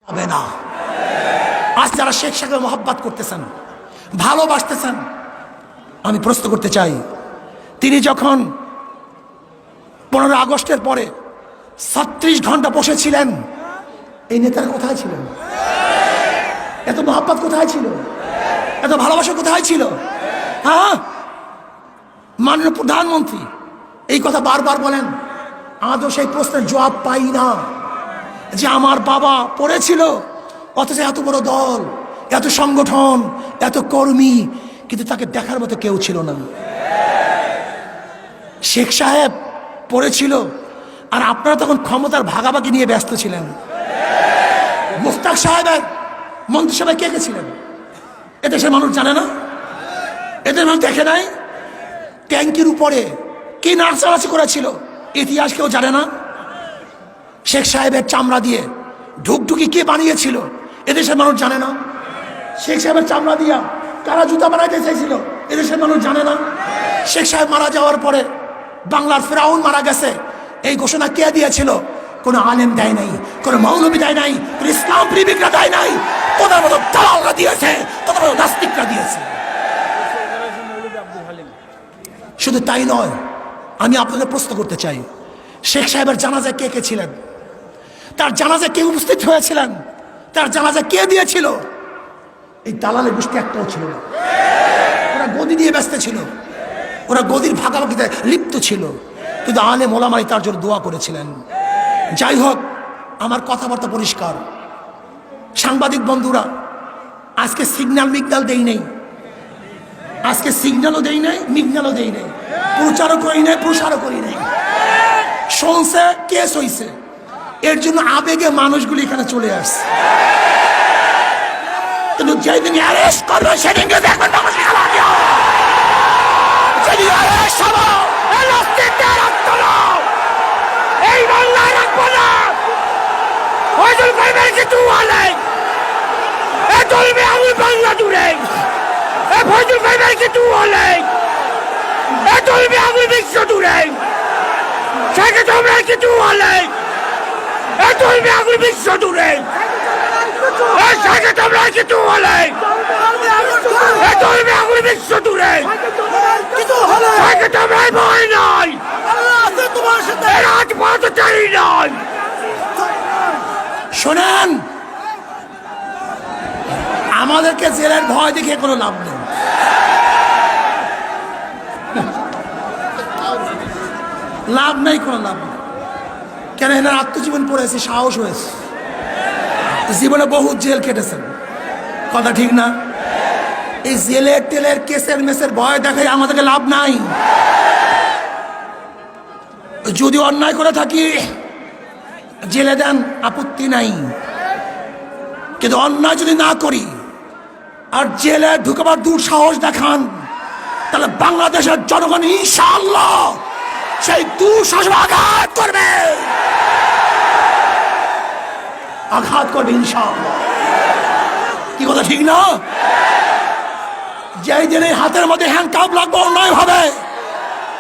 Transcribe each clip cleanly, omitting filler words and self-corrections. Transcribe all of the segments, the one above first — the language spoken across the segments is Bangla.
হবে না। আজ যারা শেখ সাহেবের মোহাব্বত করতেছেন, ভালোবাসতেছেন, আমি প্রশ্ন করতে চাই, তিনি যখন 15 আগস্টের পরে 36 ঘন্টা বসেছিলেন, এই নেতারা কোথায় ছিলেন? এত মোহাব্বত কোথায় ছিল? এত ভালোবাসা কোথায় ছিল? হ্যাঁ, মাননীয় প্রধানমন্ত্রী এই কথা বারবার বলেন, আজও সেই প্রশ্নের জবাব পাই না যে আমার বাবা পড়েছিল, অথচ এত বড় দল, এত সংগঠন, এত কর্মী, কিন্তু তাকে দেখার মতো কেউ ছিল না। শেখ সাহেব পড়েছিল আর আপনারা তখন ক্ষমতার ভাগাভাগি নিয়ে ব্যস্ত ছিলেন। মুস্তাক সাহেবের মন্ত্রিসভায় কে কে ছিলেন এদেশের মানুষ জানে না? এদের মানুষ দেখে নাই? ট্যাঙ্কির উপরে কি নাচানাচি করেছিল ইতিহাস কেউ জানে না? শেখ সাহেবের চামড়া দিয়ে ঢুকঢুকি কে বানিয়েছিল এদেশের মানুষ জানে না? শেখ সাহেবের চামড়া দিয়া কারা জুতা বানাইতে চাইছিল এদেশের মানুষ জানে না? শেখ সাহেব মারা যাওয়ার পরে বাংলার ফেরাউন মারা গেছে, এই ঘোষণা কে দিয়েছিল? কোনো আলেম দেয় নাই, কোনো মৌলবী দেয় নাই, কোনো ইসলাম প্রেমিকরা দেয় নাই, তোদের মতো দালালরা দিয়েছে, তোদের মতো নাস্তিকরা দিয়েছে। শুধু তাই নয়, আমি আপনাদের প্রশ্ন করতে চাই, শেখ সাহেবের জানাজায় কে কে ছিলেন? তার জানাজায় কে উপস্থিত হয়েছিলেন? তার জানাজায় কে দিয়েছিল? এই দালালের গোষ্ঠী একটাও ছিল না। ওরা গদি দিয়ে ব্যস্ত ছিল, ওরা গদির ভাগাভাগিতে লিপ্ত ছিল, কিন্তু আলেম ওলামাই তার জন্য দোয়া করেছিলেন। যাই হোক, আমার কথাবার্তা পরিষ্কার। সাংবাদিক বন্ধুরা, আজকে সিগন্যাল মিগনাল দেই নেই, আজকে সিগন্যালও দেই নাই, মিগনালও দেই নাই, প্রচারও করি নাই, প্রসারও করি নাই। শুনছে, কেস হইছে, এর জন্য আবেগে মানুষগুলি এখানে চলে আসছে। কিন্তু যেদিন অ্যারেস্ট করবে সেদিনকে দেখবেন এই বাংলায় রাখবো না। ফজল ভাইয়ের কিছু হলে এ চলবে আমি বাংলা জুড়ে, এ ফজল ভাইয়ের কিছু হলে এ চলবে আমি বিশ্ব জুড়ে, সেকে তোমরা কিছু হলে এ চলবে আমি বিশ্ব জুড়ে, এ সেকে তোমরা কিছু হলে এ চলবে আমি বিশ্ব জুড়ে, সেকে তোমরা ভয় নয়, রাজপথ চাই নয়। শোনেন, আমাদেরকে জেলের ভয় দেখে কোনো লাভ নেই। লাভ নেই, কোনো লাভ নেই। কেন? এনার আত্মজীবন পড়েছে, সাহস হয়েছে, জীবনে বহু জেল কেটেছেন, কথা ঠিক না? এই জেলের টেলের কেসের মেসের ভয় দেখায় আমাদেরকে লাভ নাই। যদি অন্যায় করে থাকি জেলে দেন, আপত্তি নাই, কিন্তু অন্যায় যদি না করি আর জেলে ঢুকবার দুঃসাহস দেখান, তাহলে বাংলাদেশের জনগণ ইনশাআল্লাহ সেই দুঃসাহস আঘাত করবে, আঘাত করবে ইনশাআল্লাহ। কি কথা ঠিক না? যেই দিন এই হাতের মধ্যে হ্যান্ডকাপ লাগবে অন্যায় ভাবে,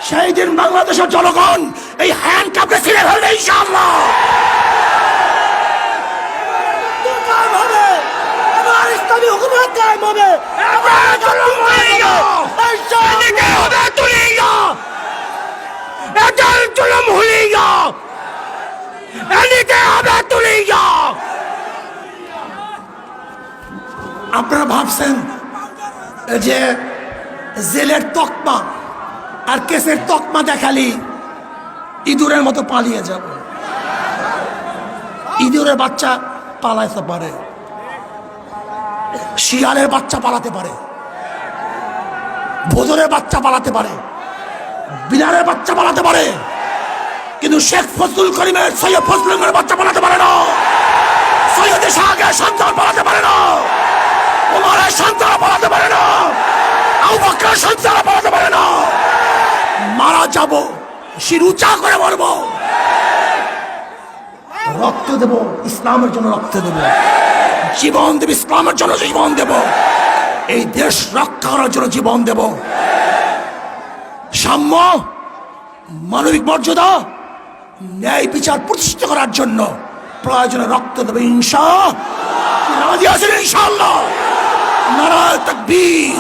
সেই দিন বাংলাদেশের জনগণ এই হ্যান্ডকাপকে ছিঁড়ে ফেলবে ইনশাআল্লাহ। ইসলামী হুকুমত কায়েম হবে, আপনারা ভাবছেন যে জেলের তকমা আর কেসের তকমা দেখালি ইঁদুরের মতো পালিয়ে যাব। ইঁদুরের বাচ্চা পালাতে পারে, শিয়ালের বাচ্চা পালাতে পারে, ভোজনের বাচ্চা পালাতে পারে, বিড়ালের বাচ্চা পালাতে পারে, কিন্তু শেখ ফজলুল করিমের, সৈয়দ ফজলুলের বাচ্চা পালাতে পারে না, সৈয়দ শাহের সন্তান পালাতে পারে না, ওমরের সন্তান পালাতে পারে না, আবু বকরের সন্তান পালাতে পারে না। মারা যাব, শির উঁচা করে মরব, রক্ত দেব, ইসলামের জন্য রক্ত দেব, জীবন দেব, ইসলামের জন্য জীবন দেব, এই দেশ রক্ষা করার জন্য জীবন দেব। সাম্য, মানবিক মর্যাদা, ন্যায় বিচার প্রতিষ্ঠা করার জন্য প্রয়োজনে রক্ত দেবে ইনশাআল্লাহ। রাজি আছেন ইনশাআল্লাহ? নারায়ে তাকবীর,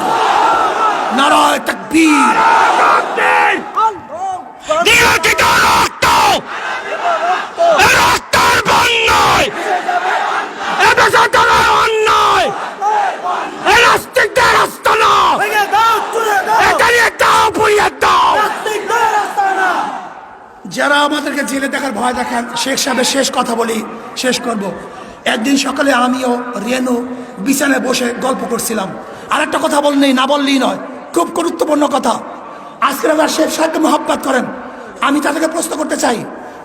নারায়ে তাকবীর। নিয়তিত রক্ত, এ রক্তের বন্যায়, এ বেসাধারণ অন্যায়, এ নাস্তিকদের আস্তানা, এখানে দাও পুড়িয়ে দাও। যারা আমাদেরকে জেলে দেখার ভয় দেখান, শেখ সাহেবের শেষ কথা বলি, শেষ করব। একদিন সকালে আমিও রেনু বিছানায় বসে গল্প করছিলাম। আর একটা কথা বললেই না বললেই নয়, খুব গুরুত্বপূর্ণ কথা। আজকের আমরা শেখ সাহেবকে মহব্বত করেন, আমি তাদেরকে প্রশ্ন করতে চাই,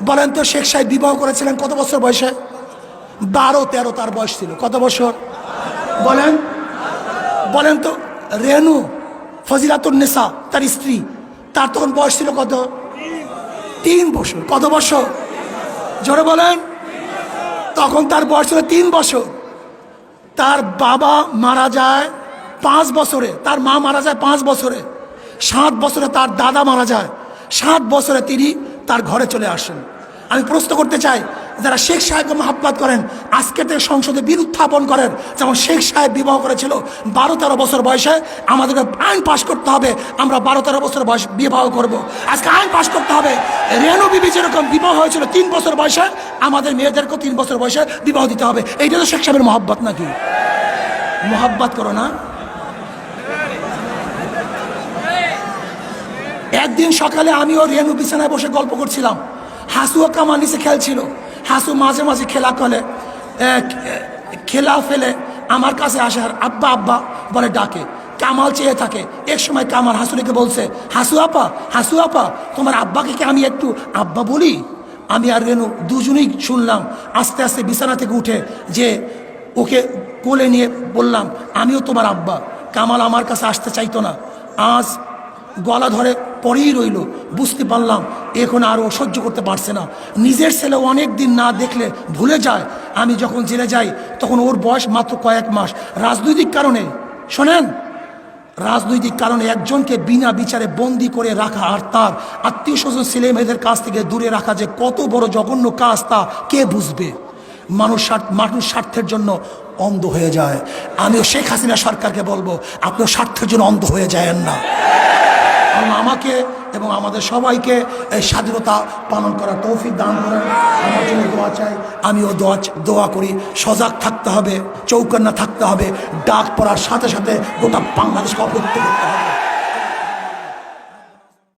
বলেন তো শেখ সাহেব বিবাহ করেছিলেন কত বছর বয়সে? 12-13 তার বয়স ছিল। কত বছর বলেন? বলেন তো। রেনু ফজিলাতুন্নেসা তার স্ত্রী, তার তখন বয়স ছিল কত? 3 বছর। কত বছর? জোরে বলেন। তখন তার বয়স ছিল 3 বছর। তার বাবা মারা যায় 5 বছরে, তার মা মারা যায় 5 বছরে। 7 বছরে তার দাদা মারা যায়। 7 বছরে তিনি তার ঘরে চলে আসেন। আমি প্রশ্ন করতে চাই, যারা শেখ সাহেবকে মহব্বত করেন, আজকে থেকে সংসদে বিল উত্থাপন করেন, যেমন শেখ সাহেব বিবাহ করেছিল 12-13 বছর বয়সে। আমাদেরকে আইন পাশ করতে হবে, আমরা 12-13 বছর বয়স বিবাহ করব। আজকে আইন পাশ করতে হবে, রেনু বিবি যেরকম বিবাহ হয়েছিল 3 বছর বয়সে, আমাদের মেয়েদেরকেও 3 বছর বয়সে বিবাহ দিতে হবে। এইটা তো শেখ সাহেবের মহব্বত নাকি? মহব্বত করো না? একদিন সকালে আমিও রেনু বিছানায় বসে গল্প করছিলাম। হাসুও কামার নিচে খেলছিল। হাসু মাঝে মাঝে খেলা ফেলে আমার কাছে আসে, আর আব্বা আব্বা বলে ডাকে। কামাল চেয়ে থাকে। এক সময় কামাল হাসুরিকে বলছে, হাসু আপা তোমার আব্বাকে কি আমি একটু আব্বা বলি? আমি আর রেনু দুজনেই শুনলাম। আস্তে আস্তে বিছানা থেকে উঠে যে ওকে কোলে নিয়ে বললাম, আমিও তোমার আব্বা। কামাল আমার কাছে আসতে চাইতো না, আজ গলা ধরে পড়েই রইল। বুঝতে পারলাম এখন আর ও সহ্য করতে পারছে না। নিজের ছেলে অনেক দিন না দেখলে ভুলে যায়। আমি যখন জেলে যাই তখন ওর বয়স মাত্র কয়েক মাস। রাজনৈতিক কারণে, শোনেন, রাজনৈতিক কারণে একজনকে বিনা বিচারে বন্দি করে রাখা আর তার আত্মীয় স্বজন ছেলে মেয়েদের কাছ থেকে দূরে রাখা যে কত বড় জঘন্য কাজ, তা কে বুঝবে? মানুষ স্বার্থের জন্য অন্ধ হয়ে যায়। আমিও শেখ হাসিনা সরকারকে বলবো, আপনিও স্বার্থের জন্য অন্ধ হয়ে যায়েন না। আমাকে এবং আমাদের সবাইকে এই স্বাধীনতা পালন করার তৌফিক দান করেন। আমার জন্য দোয়া চাই, আমিও দোয়া করি। সজাগ থাকতে হবে, চৌকান্না থাকতে হবে। ডাক পড়ার সাথে সাথে গোটা বাংলাদেশকে অবরুদ্ধ করতে হবে।